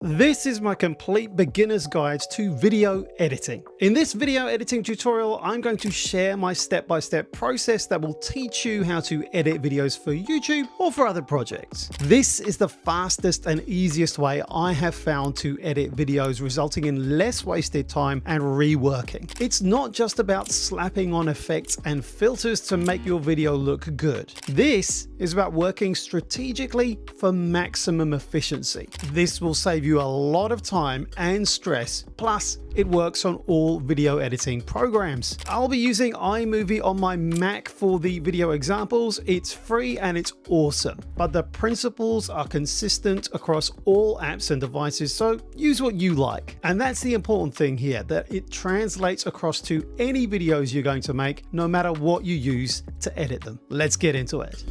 This is my complete beginner's guide to video editing. In this video editing tutorial, I'm going to share my step-by-step process that will teach you how to edit videos for YouTube or for other projects. This is the fastest and easiest way I have found to edit videos, resulting in less wasted time and reworking. It's not just about slapping on effects and filters to make your video look good. This is about working strategically for maximum efficiency. This will save you a lot of time and stress, plus it works on all video editing programs. I'll be using iMovie on my Mac for the video examples. It's free and it's awesome, but the principles are consistent across all apps and devices, so use what you like. And that's the important thing here, that it translates across to any videos you're going to make, no matter what you use to edit them. Let's get into it.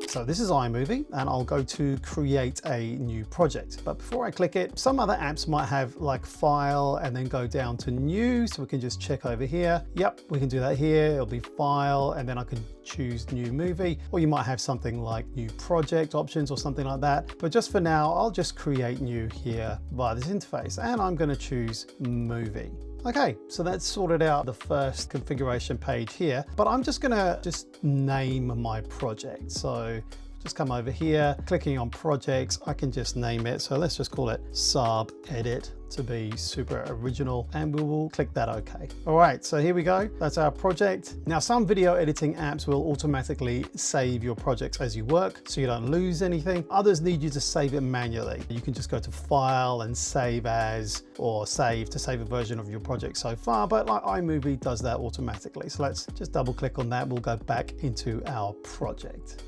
So this is iMovie, and I'll go to create a new project. But before I click it, some other apps might have like file and then go down to new. So we can just check over here. Yep, we can do that here. It'll be file, and then I can choose new movie, or you might have something like new project options or something like that. But just for now, I'll just create new here via this interface, and I'm going to choose movie. Okay, so that's sorted out the first configuration page here, but I'm just gonna name my project. So just come over here, clicking on projects, I can just name it. So let's just call it sub edit to be super original, and we will click that OK. All right, so here we go. That's our project. Now, some video editing apps will automatically save your projects as you work, so you don't lose anything. Others need you to save it manually. You can just go to File and Save As, or Save to save a version of your project so far, but like iMovie does that automatically. So let's just double click on that. We'll go back into our project.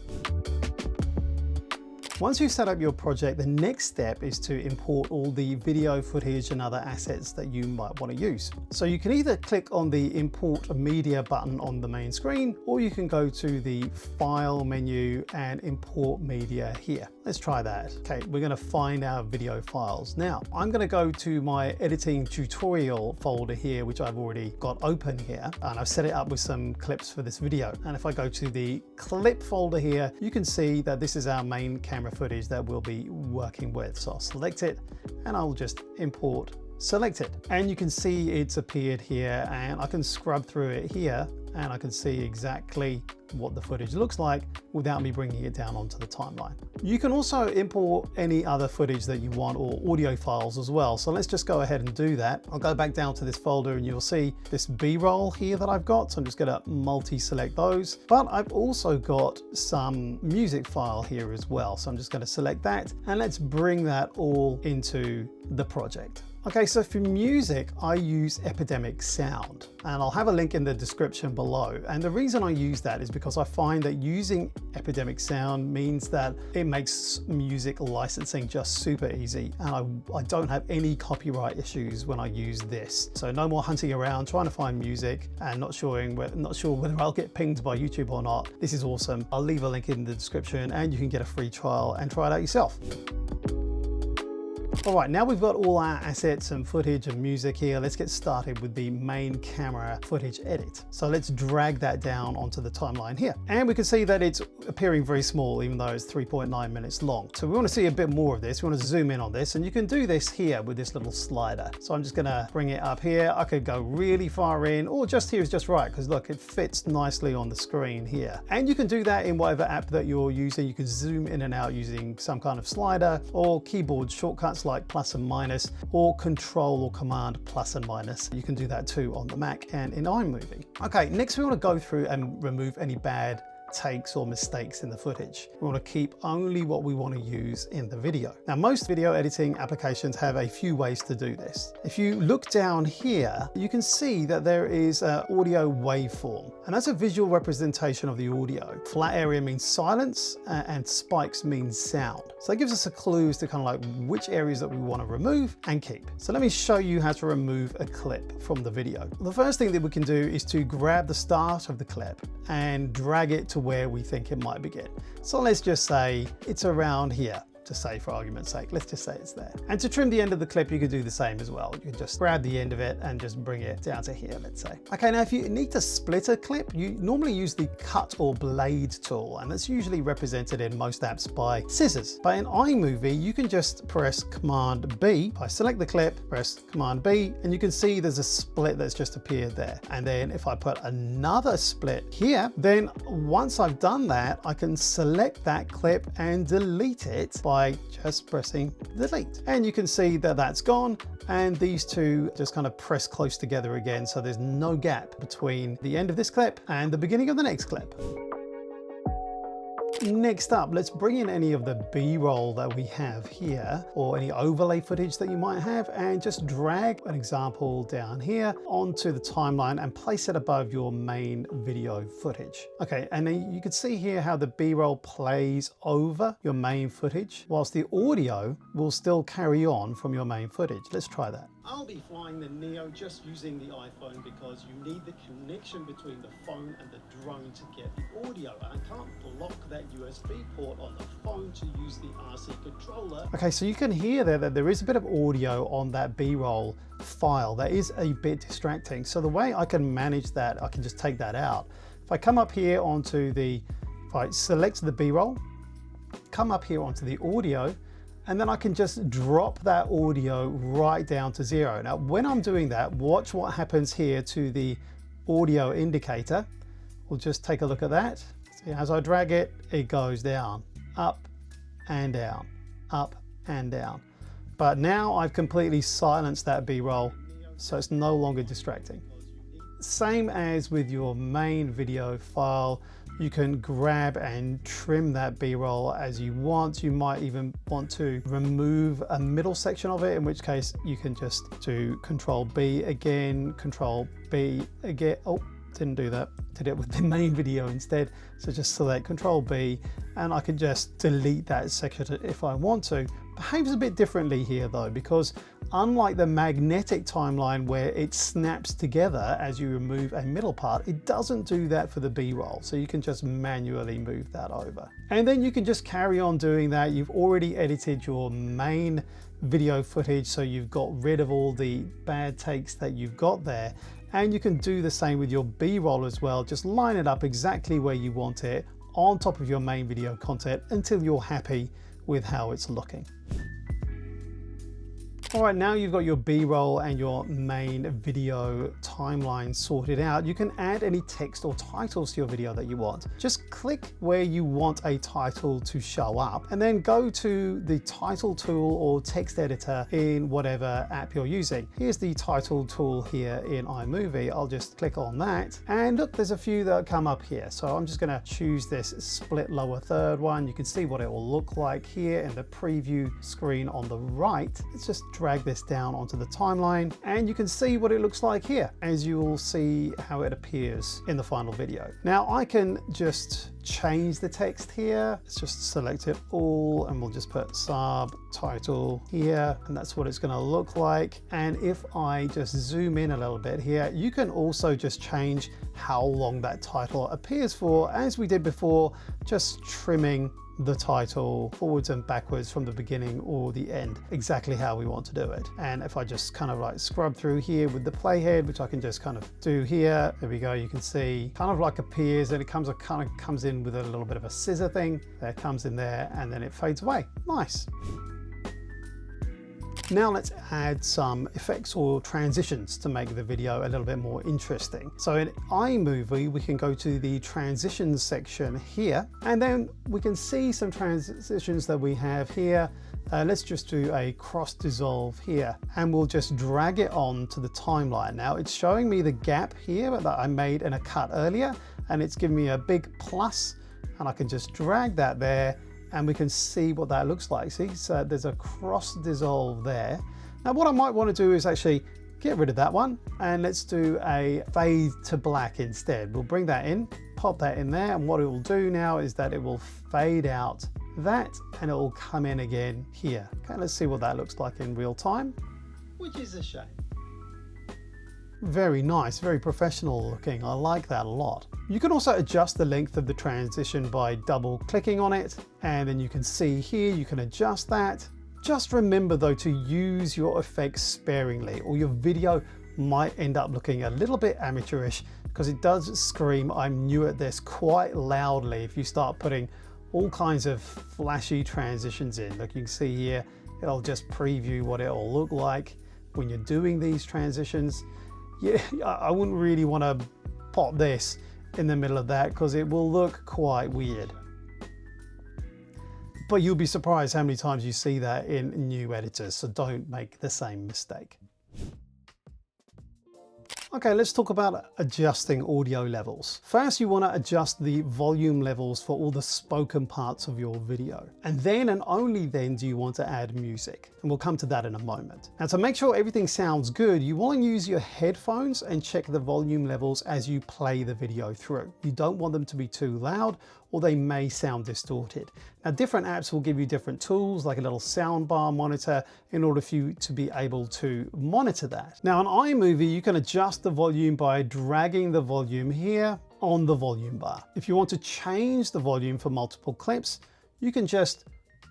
Once you've set up your project, the next step is to import all the video footage and other assets that you might want to use. So you can either click on the import media button on the main screen, or you can go to the file menu and import media here. Let's try that. Okay, we're going to find our video files. Now, I'm going to go to my editing tutorial folder here, which I've already got open here, and I've set it up with some clips for this video. And if I go to the clip folder here, you can see that this is our main camera footage that we'll be working with. So I'll select it and I'll just import selected. And you can see it's appeared here, and I can scrub through it here and I can see exactly what the footage looks like without me bringing it down onto the timeline. You can also import any other footage that you want, or audio files as well. So let's just go ahead and do that. I'll go back down to this folder and you'll see this B-roll here that I've got. So I'm just going to multi-select those, but I've also got some music file here as well. So I'm just going to select that, and let's bring that all into the project. Okay, so for music, I use Epidemic Sound, and I'll have a link in the description below. And the reason I use that is because I find that using Epidemic Sound means that it makes music licensing just super easy, and I don't have any copyright issues when I use this. So no more hunting around trying to find music and not sure whether I'll get pinged by YouTube or not. This is awesome. I'll leave a link in the description, and you can get a free trial and try it out yourself. All right, now we've got all our assets and footage and music here. Let's get started with the main camera footage edit. So let's drag that down onto the timeline here. And we can see that it's appearing very small, even though it's 3.9 minutes long. So we want to see a bit more of this. We want to zoom in on this, and you can do this here with this little slider. So I'm just gonna bring it up here. I could go really far in, or just here is just right, because look, it fits nicely on the screen here. And you can do that in whatever app that you're using. You can zoom in and out using some kind of slider or keyboard shortcuts like plus and minus, or control or command plus and minus. You can do that too on the Mac and in iMovie. Okay, next we want to go through and remove any bad takes or mistakes in the footage. We want to keep only what we want to use in the video. Now, most video editing applications have a few ways to do this. If you look down here, you can see that there is an audio waveform, and that's a visual representation of the audio. Flat area means silence, and spikes means sound. So that gives us a clue as to kind of like which areas that we want to remove and keep. So let me show you how to remove a clip from the video. The first thing that we can do is to grab the start of the clip and drag it to where we think it might begin. So let's just say it's around here. to say for argument's sake. Let's just say it's there. And to trim the end of the clip, you could do the same as well. You can just grab the end of it and just bring it down to here, let's say. Okay, now if you need to split a clip, you normally use the cut or blade tool, and that's usually represented in most apps by scissors. But in iMovie, you can just press Command B. If I select the clip, press Command B, and you can see there's a split that's just appeared there. And then if I put another split here, then once I've done that, I can select that clip and delete it by just pressing delete. And you can see that that's gone, and these two just kind of press close together again, so there's no gap between the end of this clip and the beginning of the next clip. Next up, let's bring in any of the B-roll that we have here, or any overlay footage that you might have, and just drag an example down here onto the timeline and place it above your main video footage. Okay, and then you can see here how the B-roll plays over your main footage, whilst the audio will still carry on from your main footage. Let's try that. I'll be flying the Neo just using the iPhone because you need the connection between the phone and the drone to get the audio. I can't block that USB port on the phone to use the RC controller. Okay, so you can hear there that there is a bit of audio on that B-roll file that is a bit distracting. So the way I can manage that, I can just take that out. If I come up here onto the, if I select the B-roll, come up here onto the audio, and then I can just drop that audio right down to 0. Now, when I'm doing that, watch what happens here to the audio indicator. We'll just take a look at that. See, as I drag it, it goes down, up and down, up and down. But now I've completely silenced that B-roll, so it's no longer distracting. Same as with your main video file, you can grab and trim that B-roll as you want. You might even want to remove a middle section of it, in which case you can just do Control B again, Control B again. Oh, didn't do that. Did it with the main video instead. So just select Control B, and I can just delete that section if I want to. Behaves a bit differently here though, because unlike the magnetic timeline where it snaps together as you remove a middle part, it doesn't do that for the B-roll. So you can just manually move that over. And then you can just carry on doing that. You've already edited your main video footage, so you've got rid of all the bad takes that you've got there. And you can do the same with your B-roll as well. Just line it up exactly where you want it on top of your main video content until you're happy with how it's looking. All right, now you've got your B-roll and your main video timeline sorted out. You can add any text or titles to your video that you want. Just click where you want a title to show up, and then go to the title tool or text editor in whatever app you're using. Here's the title tool here in iMovie. I'll just click on that, and look, there's a few that come up here. So I'm just gonna choose this split lower third one. You can see what it will look like here in the preview screen on the right. Let's just drag this down onto the timeline, and you can see what it looks like here, as you will see how it appears in the final video. Now I can just change the text here. Let's just select it all, and we'll just put subtitle here, and that's what it's going to look like. And if I just zoom in a little bit here, you can also just change how long that title appears for, as we did before, just trimming the title forwards and backwards from the beginning or the end, exactly how we want to do it. And if I just kind of like scrub through here with the playhead, which I can just kind of do here, there we go, you can see kind of like appears, and it kind of comes in with a little bit of a scissor thing that comes in there, and then it fades away. Nice. Now let's add some effects or transitions to make the video a little bit more interesting. So in iMovie, we can go to the transitions section here, and then we can see some transitions that we have here. Let's just do a cross dissolve here, and we'll just drag it on to the timeline. Now it's showing me the gap here that I made in a cut earlier, and it's giving me a big plus, and I can just drag that there, and we can see what that looks like. See, so there's a cross dissolve there. Now what I might want to do is actually get rid of that one, and let's do a fade to black instead. We'll bring that in, pop that in there, and what it will do now is that it will fade out that, and it will come in again here. Okay, let's see what that looks like in real time, which is a shame. Very nice, very professional looking. I like that a lot. You can also adjust the length of the transition by double clicking on it, and then you can see here, you can adjust that. Just remember though to use your effects sparingly, or your video might end up looking a little bit amateurish, because it does scream "I'm new at this" quite loudly if you start putting all kinds of flashy transitions in. Like you can see here, it'll just preview what it'll look like when you're doing these transitions. Yeah, I wouldn't really want to pop this in the middle of that because it will look quite weird. But you'll be surprised how many times you see that in new editors, so don't make the same mistake. Okay, let's talk about adjusting audio levels. First, you want to adjust the volume levels for all the spoken parts of your video. And then and only then do you want to add music. And we'll come to that in a moment. Now, to make sure everything sounds good, you want to use your headphones and check the volume levels as you play the video through. You don't want them to be too loud, or they may sound distorted. Now, different apps will give you different tools, like a little soundbar monitor, in order for you to be able to monitor that. Now, on iMovie, you can adjust the volume by dragging the volume here on the volume bar. If you want to change the volume for multiple clips, you can just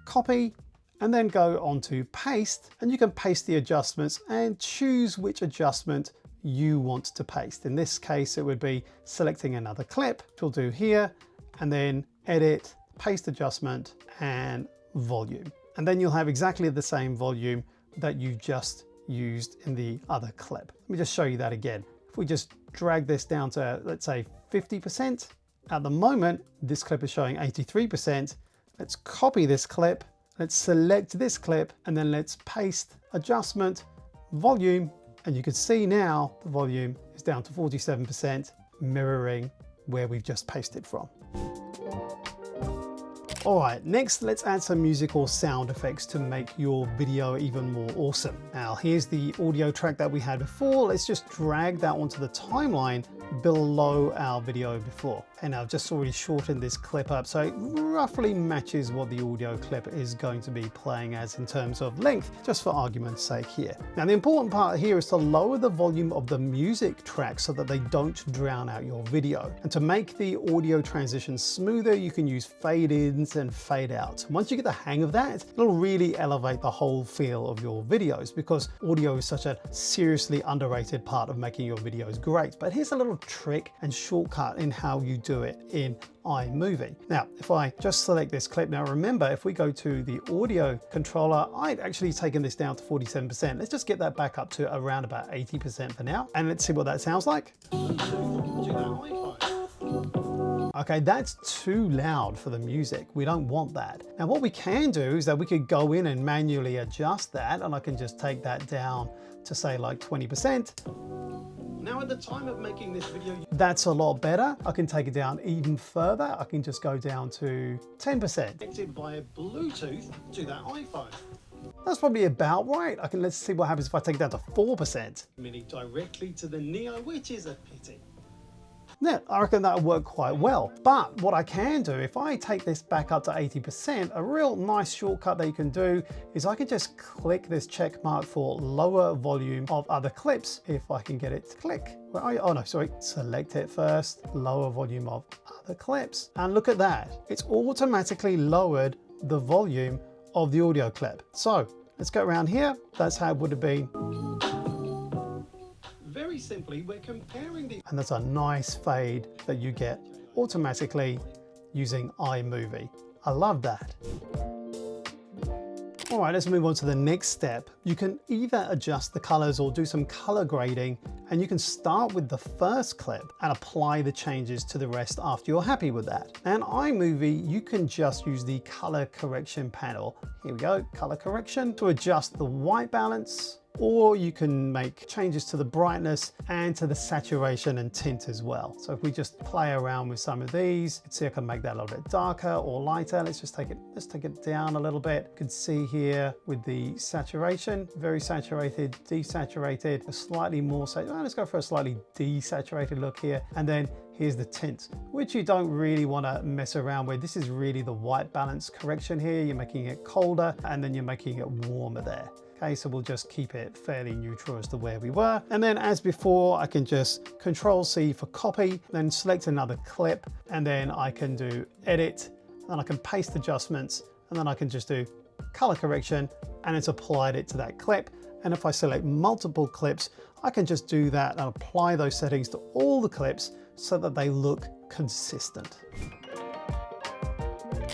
copy and then go on to paste, and you can paste the adjustments and choose which adjustment you want to paste. In this case, it would be selecting another clip, which we'll do here, and then edit, paste adjustment, and volume. And then you'll have exactly the same volume that you just used in the other clip. Let me just show you that again. If we just drag this down to, let's say, 50%, at the moment, this clip is showing 83%. Let's copy this clip, let's select this clip, and then let's paste adjustment, volume, and you can see now the volume is down to 47%, mirroring where we've just pasted from. All right, next let's add some music or sound effects to make your video even more awesome. Now here's the audio track that we had before. Let's just drag that onto the timeline below our video before. And I've just already shortened this clip up so it roughly matches what the audio clip is going to be playing as in terms of length, just for argument's sake here. Now the important part here is to lower the volume of the music track so that they don't drown out your video. And to make the audio transition smoother, you can use fade-ins and fade outs. Once you get the hang of that, it'll really elevate the whole feel of your videos, because audio is such a seriously underrated part of making your videos great. But here's a little trick and shortcut in how you do it in iMovie. Now, if I just select this clip, now remember, if we go to the audio controller, I'd actually taken this down to 47%. Let's just get that back up to around about 80% for now. And let's see what that sounds like. Okay, that's too loud for the music. We don't want that. Now what we can do is that we could go in and manually adjust that, and I can just take that down to say like 20%. Now at the time of making this video, that's a lot better. I can take it down even further. I can just go down to 10%. Connected via Bluetooth to that iPhone. That's probably about right. Let's see what happens if I take it down to 4%. Mini directly to the Neo, which is a pity. Yeah, I reckon that'll work quite well. But what I can do, if I take this back up to 80%, a real nice shortcut that you can do is I can just click this check mark for lower volume of other clips, if I can get it to click. Where are you? Oh no, sorry, select it first, lower volume of other clips. And look at that, it's automatically lowered the volume of the audio clip. So let's go around here. That's how it would have been. Very simply, we're comparing the... And that's a nice fade that you get automatically using iMovie. I love that. All right, let's move on to the next step. You can either adjust the colors or do some color grading, and you can start with the first clip and apply the changes to the rest after you're happy with that. And iMovie, you can just use the color correction panel. Here we go, color correction, to adjust the white balance, or you can make changes to the brightness and to the saturation and tint as well. So if we just play around with some of these, see I can make that a little bit darker or lighter. Let's take it down a little bit. You can see here with the saturation, very saturated, desaturated, a slightly more, let's go for a slightly desaturated look here. And then here's the tint, which you don't really want to mess around with. This is really the white balance correction here. You're making it colder and then you're making it warmer there. Okay, so we'll just keep it fairly neutral as to where we were. And then as before, I can just Control C for copy, then select another clip, and then I can do edit, and I can paste adjustments, and then I can just do color correction, and it's applied it to that clip. And if I select multiple clips, I can just do that and apply those settings to all the clips so that they look consistent.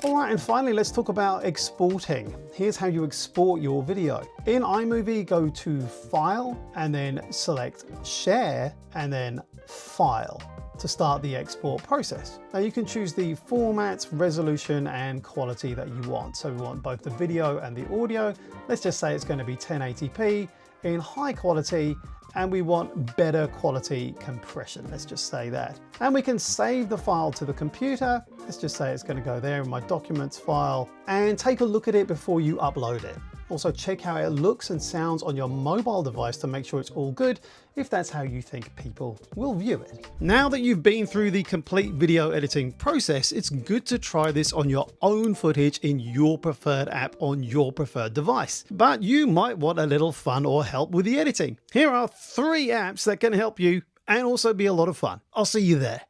All right, and finally, let's talk about exporting. Here's how you export your video. In iMovie, go to File, and then select Share, and then File to start the export process. Now you can choose the formats, resolution, and quality that you want. So we want both the video and the audio. Let's just say it's going to be 1080p in high quality, and we want better quality compression. Let's just say that. And we can save the file to the computer. Let's just say it's going to go there in my documents file, and take a look at it before you upload it. Also check how it looks and sounds on your mobile device to make sure it's all good, if that's how you think people will view it. Now that you've been through the complete video editing process, it's good to try this on your own footage in your preferred app on your preferred device. But you might want a little fun or help with the editing. Here are 3 apps that can help you and also be a lot of fun. I'll see you there.